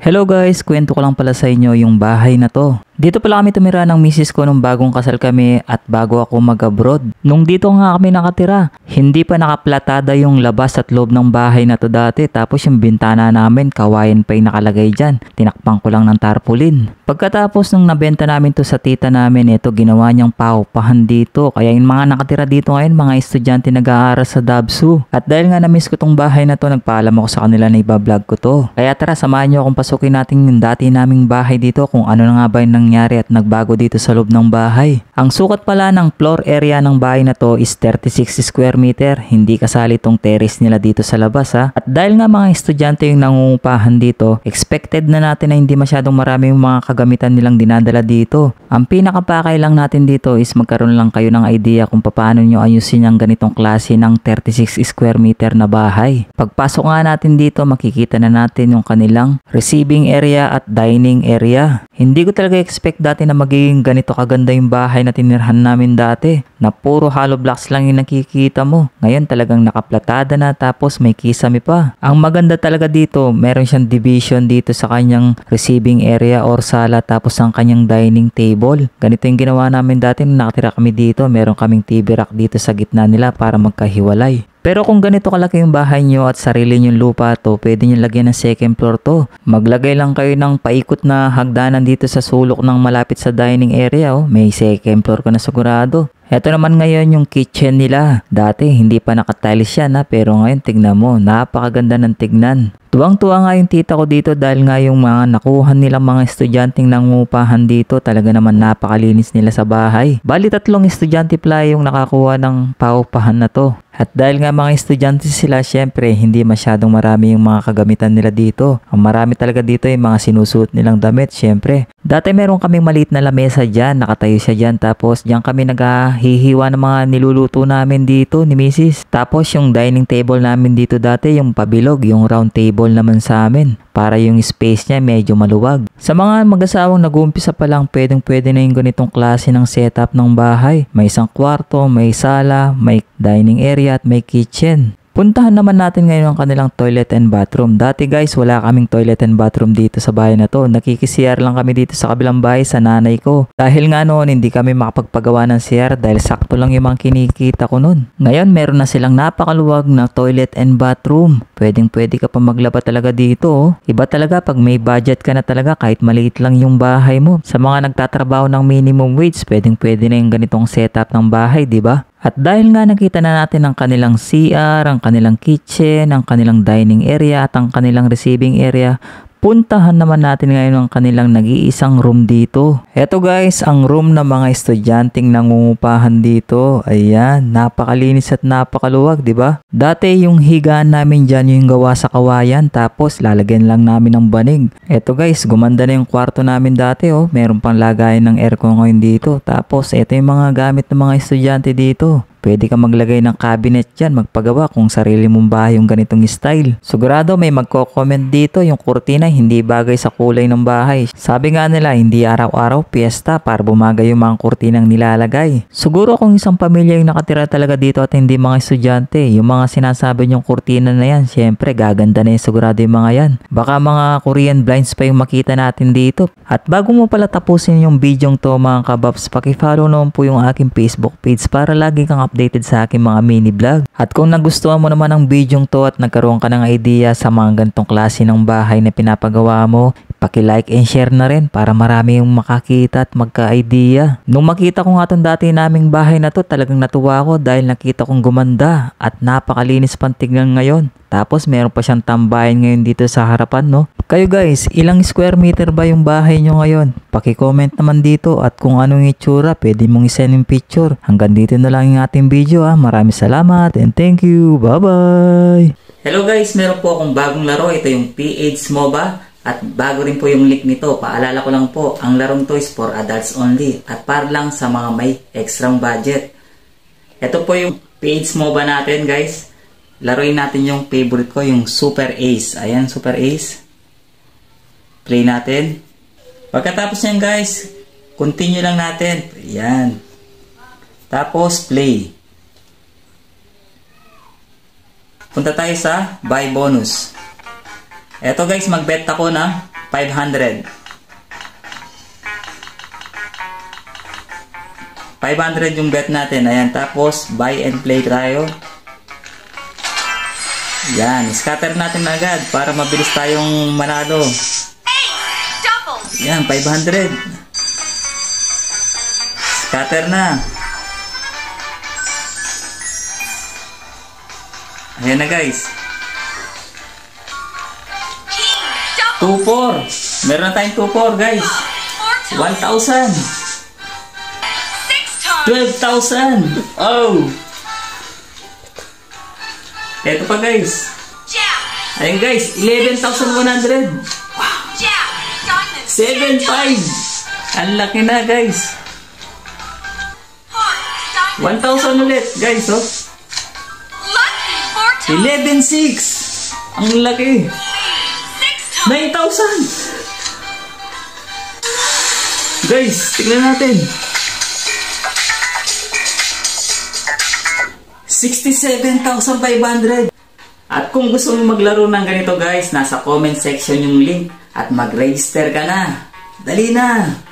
Hello guys, kwento ko lang pala sa inyo yung bahay na to. Dito pala kami tumira ng misis ko nung bagong kasal kami at bago ako mag-abroad. Nung dito nga kami nakatira, hindi pa nakaplatada yung labas at loob ng bahay na to dati. Tapos yung bintana namin, kawayan pa yung nakalagay dyan. Tinakpan ko lang ng tarpaulin. Pagkatapos nung nabenta namin to sa tita namin, ito ginawa niyang paupahan dito. Kaya yung mga nakatira dito ngayon, mga estudyante nag-aaral sa Dabsu. At dahil nga na-miss ko tong bahay na to, nagpaalam ako sa kanila na ibablog ko to. Kaya tara, samahan niyo akong pasukin natin yung dati naming bahay dito kung ano na nga ba yung nangyari at nagbago dito sa loob ng bahay. Ang sukat pala ng floor area ng bahay na to is 36 square meter. Hindi kasali tong terrace nila dito sa labas ha. At dahil nga mga estudyante yung nangungupahan dito, expected na natin na hindi masyadong marami yung mga kagamitan nilang dinadala dito. Ang pinakapakay lang natin dito is magkaroon lang kayo ng idea kung paano nyo ayusin yung ganitong klase ng 36 square meter na bahay. Pagpasok nga natin dito, makikita na natin yung kanilang receiving area at dining area. Hindi ko talaga expect dati na magiging ganito kaganda yung bahay na tinirhan namin dati. Na puro hollow blocks lang yung nakikita mo. Ngayon talagang nakaplatada na tapos may kisame pa. Ang maganda talaga dito, meron siyang division dito sa kanyang receiving area or sala tapos ang kanyang dining table. Ganito yung ginawa namin dati nung nakatira kami dito. Meron kaming TV rack dito sa gitna nila para magkahiwalay. Pero kung ganito kalaki yung bahay nyo at sarili nyong lupa to, pwede nyo lagyan ng second floor to. Maglagay lang kayo ng paikot na hagdanan dito sa sulok ng malapit sa dining area. Oh. May second floor ko na sigurado. Ito naman ngayon yung kitchen nila. Dati hindi pa nakatiles yan pero ngayon tignan mo, napakaganda ng tignan. Tuwang-tuwa nga yung tita ko dito dahil nga yung mga nakuha nilang mga estudyanteng nangungupahan dito talaga naman napakalinis nila sa bahay. Bali 3 estudyante pala yung nakakuha ng paupahan na to. At dahil nga mga estudyante sila, syempre hindi masyadong marami yung mga kagamitan nila dito. Ang marami talaga dito yung mga sinusuot nilang damit, syempre. Dati meron kaming maliit na lamesa dyan, nakatayo siya dyan, tapos dyan kami naghihiwa ng mga niluluto namin dito ni Mrs. Tapos yung dining table namin dito dati, yung pabilog, yung round table naman sa amin. Para yung space niya medyo maluwag. Sa mga mag-asawang nag-uumpisa pa lang, pwede na yung ganitong klase ng setup ng bahay. May isang kwarto, may sala, may dining area at may kitchen. Puntahan naman natin ngayon ang kanilang toilet and bathroom. Dati guys, wala kaming toilet and bathroom dito sa bahay na to. Nakiki-CR lang kami dito sa kabilang bahay sa nanay ko. Dahil nga noon, hindi kami makapagpagawa ng CR dahil sakto lang yung mga kinikita ko noon. Ngayon, meron na silang napakaluwag na toilet and bathroom. Pwedeng-pwede ka pa maglaba talaga dito. Oh. Iba talaga pag may budget ka na talaga kahit maliit lang yung bahay mo. Sa mga nagtatrabaho ng minimum wage, pwedeng-pwede na yung ganitong setup ng bahay, di ba? At dahil nga nakita na natin ang kanilang CR, ang kanilang kitchen, ang kanilang dining area at ang kanilang receiving area, puntahan naman natin ngayon ang kanilang nag-iisang room dito. Eto guys, ang room ng mga estudyanteng nangungupahan dito. Ayan, napakalinis at napakaluwag, di ba? Dati yung higaan namin dyan yung gawa sa kawayan, tapos lalagyan lang namin ng banig. Eto guys, gumanda na yung kwarto namin dati. Oh. Meron pang lagayan ng aircon ngayon dito. Tapos eto yung mga gamit ng mga estudyante dito. Pwede ka maglagay ng cabinet dyan, magpagawa kung sarili mong bahay yung ganitong style. Sigurado may magko-comment dito yung kurtina hindi bagay sa kulay ng bahay. Sabi nga nila hindi araw-araw piyesta para bumagay yung mga kurtinang nilalagay. Siguro kung isang pamilya yung nakatira talaga dito at hindi mga estudyante, yung mga sinasabi nyong kurtina na yan, syempre gaganda na yung sigurado yung mga yan. Baka mga Korean blinds pa yung makita natin dito. At bago mo pala tapusin yung video to mga kababs, paki-follow naman po yung aking Facebook page para lagi kang updated sa aking mga mini vlog. At kung nagustuhan mo naman ang video to at nagkaroon ka ng idea sa mga ganitong klase ng bahay na pinapagawa mo, paki-like and share na rin para marami yung makakita at magka-idea. Nung makita ko nga itong dati naming bahay na to, talagang natuwa ako dahil nakita kong gumanda at napakalinis pang tignan ngayon. Tapos meron pa siyang tambayan ngayon dito sa harapan, no? Kayo guys, ilang square meter ba yung bahay nyo ngayon? Paki-comment naman dito at kung anong itsura, pwede mong isend yung picture. Hanggang dito na lang yung ating video. Maraming salamat and thank you. Bye-bye! Hello guys, meron po akong bagong laro. Ito yung PH MOBA. At bago rin po yung link nito, paalala ko lang po, ang larong to is for adults only. At para lang sa mga may extrang budget. Ito po yung PH MOBA natin guys. Laruin natin yung favorite ko, yung Super Ace. Ayan, Super Ace. Play natin. Pagkatapos yan guys, continue lang natin. Ayan. Tapos play. Punta tayo sa buy bonus. Eto guys, mag-bet ako na 500. 500 yung bet natin. Ayan, tapos buy and play tayo. Yan, scatter natin na agad para mabilis tayong manalo. Yan, 500. Scatter na. Ayan na guys. 2-4. Meron na tayong 2-4 guys. 1,000. 12,000. Oh. Ito pa guys. Ayan guys, 11,100. Wow. 7,500. Ang laki na guys. 1,000 ulit guys, oh. 11,600. Ang laki. 9,000. Guys, tignan natin. 67,500. At kung gusto mo maglaro ng ganito guys, nasa comment section yung link at mag-register ka na. Dali na!